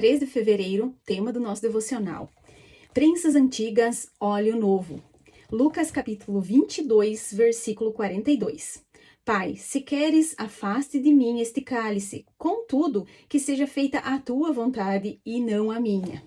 3 de fevereiro, tema do nosso devocional. Prensas antigas, óleo novo. Lucas capítulo 22, versículo 42. Pai, se queres, afaste de mim este cálice, contudo, que seja feita a tua vontade e não a minha.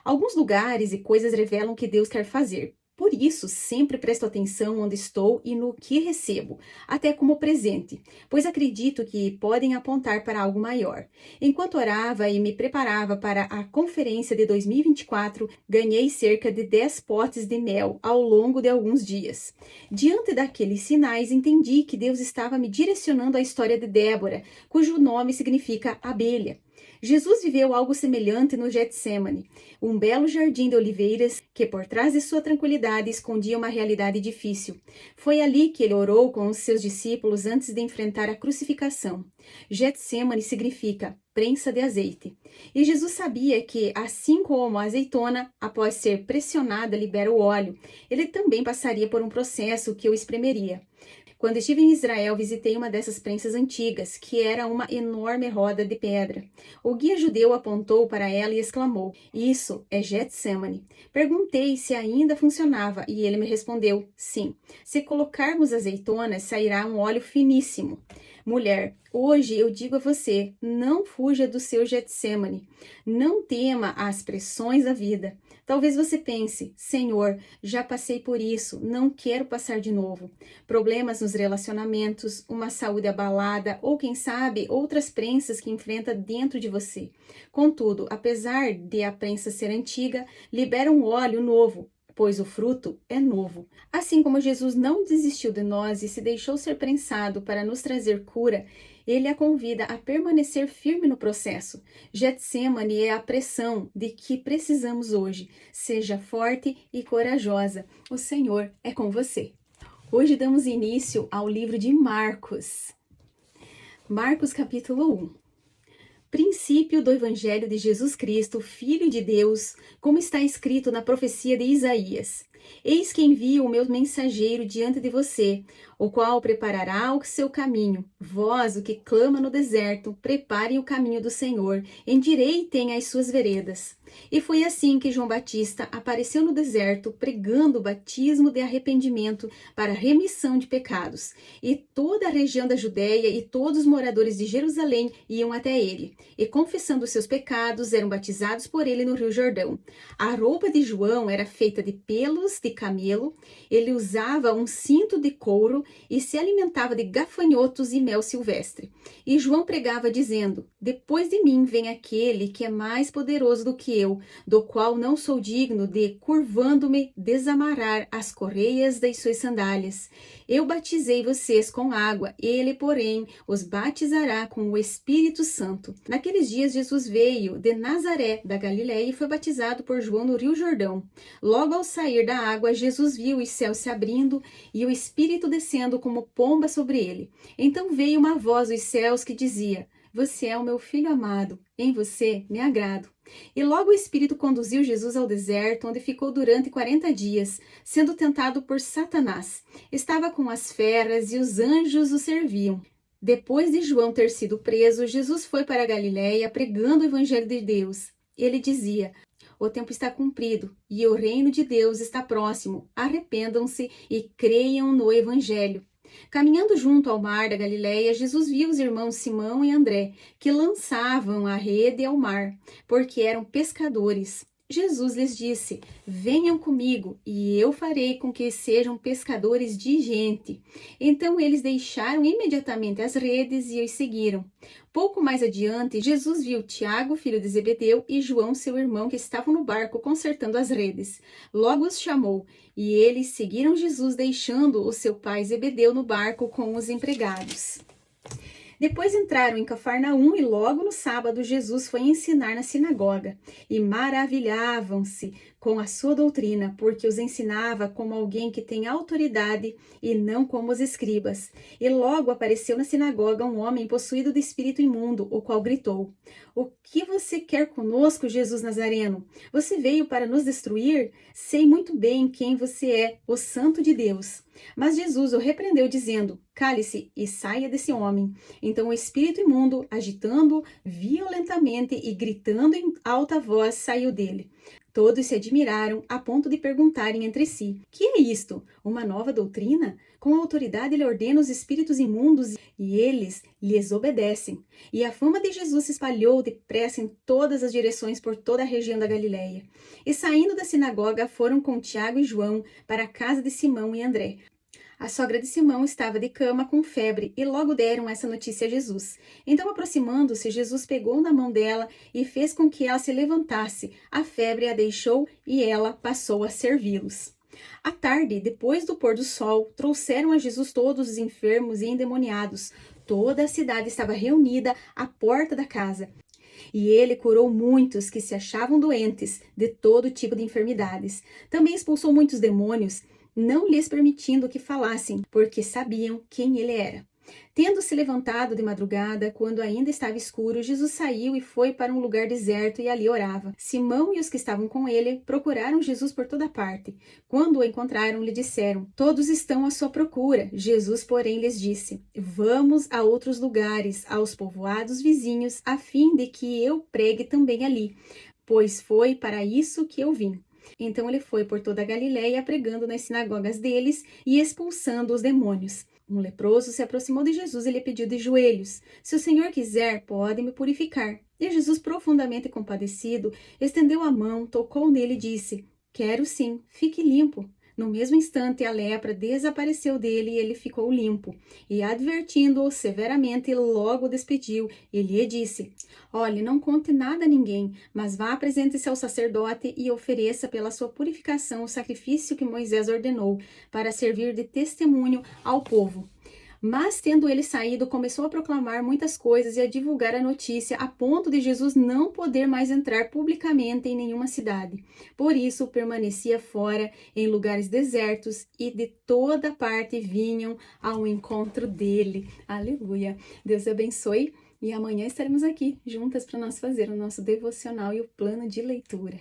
Alguns lugares e coisas revelam o que Deus quer fazer. Por isso, sempre presto atenção onde estou e no que recebo, até como presente, pois acredito que podem apontar para algo maior. Enquanto orava e me preparava para a conferência de 2024, ganhei cerca de 10 potes de mel ao longo de alguns dias. Diante daqueles sinais, entendi que Deus estava me direcionando à história de Débora, cujo nome significa abelha. Jesus viveu algo semelhante no Getsemane, um belo jardim de oliveiras que, por trás de sua tranquilidade, escondia uma realidade difícil. Foi ali que ele orou com os seus discípulos antes de enfrentar a crucificação. Getsemane significa prensa de azeite. E Jesus sabia que, assim como a azeitona, após ser pressionada, libera o óleo, ele também passaria por um processo que o espremeria. Quando estive em Israel, visitei uma dessas prensas antigas, que era uma enorme roda de pedra. O guia judeu apontou para ela e exclamou: "Isso é Getsemane." Perguntei se ainda funcionava e ele me respondeu: "Sim, se colocarmos azeitonas, sairá um óleo finíssimo." Mulher, hoje eu digo a você, não fuja do seu Getsemane. Não tema as pressões da vida. Talvez você pense: Senhor, já passei por isso, não quero passar de novo. Problemas nos relacionamentos, uma saúde abalada ou, quem sabe, outras prensas que enfrenta dentro de você. Contudo, apesar de a prensa ser antiga, libera um óleo novo, pois o fruto é novo. Assim como Jesus não desistiu de nós e se deixou ser prensado para nos trazer cura, ele a convida a permanecer firme no processo. Getsemane é a pressão de que precisamos hoje. Seja forte e corajosa. O Senhor é com você. Hoje damos início ao livro de Marcos. Marcos capítulo 1. Princípio do Evangelho de Jesus Cristo, Filho de Deus, como está escrito na profecia de Isaías. Eis que envio o meu mensageiro diante de você, o qual preparará o seu caminho. Vós, o que clama no deserto, preparem o caminho do Senhor, endireitem as suas veredas. E foi assim que João Batista apareceu no deserto, pregando o batismo de arrependimento para a remissão de pecados. E toda a região da Judéia e todos os moradores de Jerusalém iam até ele, e confessando seus pecados, eram batizados por ele no Rio Jordão. A roupa de João era feita de pelos de camelo, ele usava um cinto de couro e se alimentava de gafanhotos e mel silvestre. E João pregava dizendo: "Depois de mim vem aquele que é mais poderoso do que eu, do qual não sou digno de, curvando-me, desamarrar as correias das suas sandálias. Eu batizei vocês com água, ele, porém, os batizará com o Espírito Santo." Naqueles dias, Jesus veio de Nazaré, da Galiléia, e foi batizado por João no Rio Jordão. Logo ao sair da água, Jesus viu os céus se abrindo e o Espírito descendo como pomba sobre ele. Então veio uma voz dos céus que dizia: "Você é o meu Filho amado, em você me agrado." E logo o Espírito conduziu Jesus ao deserto, onde ficou durante 40 dias, sendo tentado por Satanás. Estava com as feras e os anjos o serviam. Depois de João ter sido preso, Jesus foi para a Galiléia pregando o Evangelho de Deus. Ele dizia: "O tempo está cumprido e o reino de Deus está próximo. Arrependam-se e creiam no Evangelho." Caminhando junto ao mar da Galiléia, Jesus viu os irmãos Simão e André, que lançavam a rede ao mar, porque eram pescadores. Jesus lhes disse: "Venham comigo, e eu farei com que sejam pescadores de gente." Então eles deixaram imediatamente as redes e os seguiram. Pouco mais adiante, Jesus viu Tiago, filho de Zebedeu, e João, seu irmão, que estavam no barco consertando as redes. Logo os chamou, e eles seguiram Jesus, deixando o seu pai Zebedeu no barco com os empregados. Depois entraram em Cafarnaum e logo no sábado Jesus foi ensinar na sinagoga. E maravilhavam-se com a sua doutrina, porque os ensinava como alguém que tem autoridade e não como os escribas. E logo apareceu na sinagoga um homem possuído de espírito imundo, o qual gritou: O que você quer conosco, Jesus Nazareno? Você veio para nos destruir? Sei muito bem quem você é, o Santo de Deus. Mas Jesus o repreendeu, dizendo: Cale-se e saia desse homem. Então o espírito imundo, agitando violentamente e gritando em alta voz, saiu dele. Todos se admiraram a ponto de perguntarem entre si: Que é isto? Uma nova doutrina? Com autoridade ele ordena os espíritos imundos e eles lhes obedecem. E a fama de Jesus se espalhou depressa em todas as direções por toda a região da Galileia. E saindo da sinagoga foram com Tiago e João para a casa de Simão e André. A sogra de Simão estava de cama com febre e logo deram essa notícia a Jesus. Então, aproximando-se, Jesus pegou na mão dela e fez com que ela se levantasse. A febre a deixou e ela passou a servi-los. À tarde, depois do pôr do sol, trouxeram a Jesus todos os enfermos e endemoniados. Toda a cidade estava reunida à porta da casa. E ele curou muitos que se achavam doentes de todo tipo de enfermidades. Também expulsou muitos demônios, não lhes permitindo que falassem, porque sabiam quem ele era. Tendo se levantado de madrugada, quando ainda estava escuro, Jesus saiu e foi para um lugar deserto e ali orava. Simão e os que estavam com ele procuraram Jesus por toda parte. Quando o encontraram, lhe disseram: Todos estão à sua procura. Jesus, porém, lhes disse: Vamos a outros lugares, aos povoados vizinhos, a fim de que eu pregue também ali, pois foi para isso que eu vim. Então ele foi por toda a Galiléia, pregando nas sinagogas deles e expulsando os demônios. Um leproso se aproximou de Jesus e lhe pediu de joelhos: Se o Senhor quiser, pode me purificar. E Jesus, profundamente compadecido, estendeu a mão, tocou nele e disse: Quero sim, fique limpo. No mesmo instante, a lepra desapareceu dele e ele ficou limpo. E, advertindo-o severamente, logo o despediu e lhe disse: Olhe, não conte nada a ninguém, mas vá, apresente-se ao sacerdote e ofereça pela sua purificação o sacrifício que Moisés ordenou, para servir de testemunho ao povo. Mas, tendo ele saído, começou a proclamar muitas coisas e a divulgar a notícia, a ponto de Jesus não poder mais entrar publicamente em nenhuma cidade. Por isso, permanecia fora, em lugares desertos, e de toda parte vinham ao encontro dele. Aleluia! Deus abençoe, e amanhã estaremos aqui juntas para nós fazer o nosso devocional e o plano de leitura.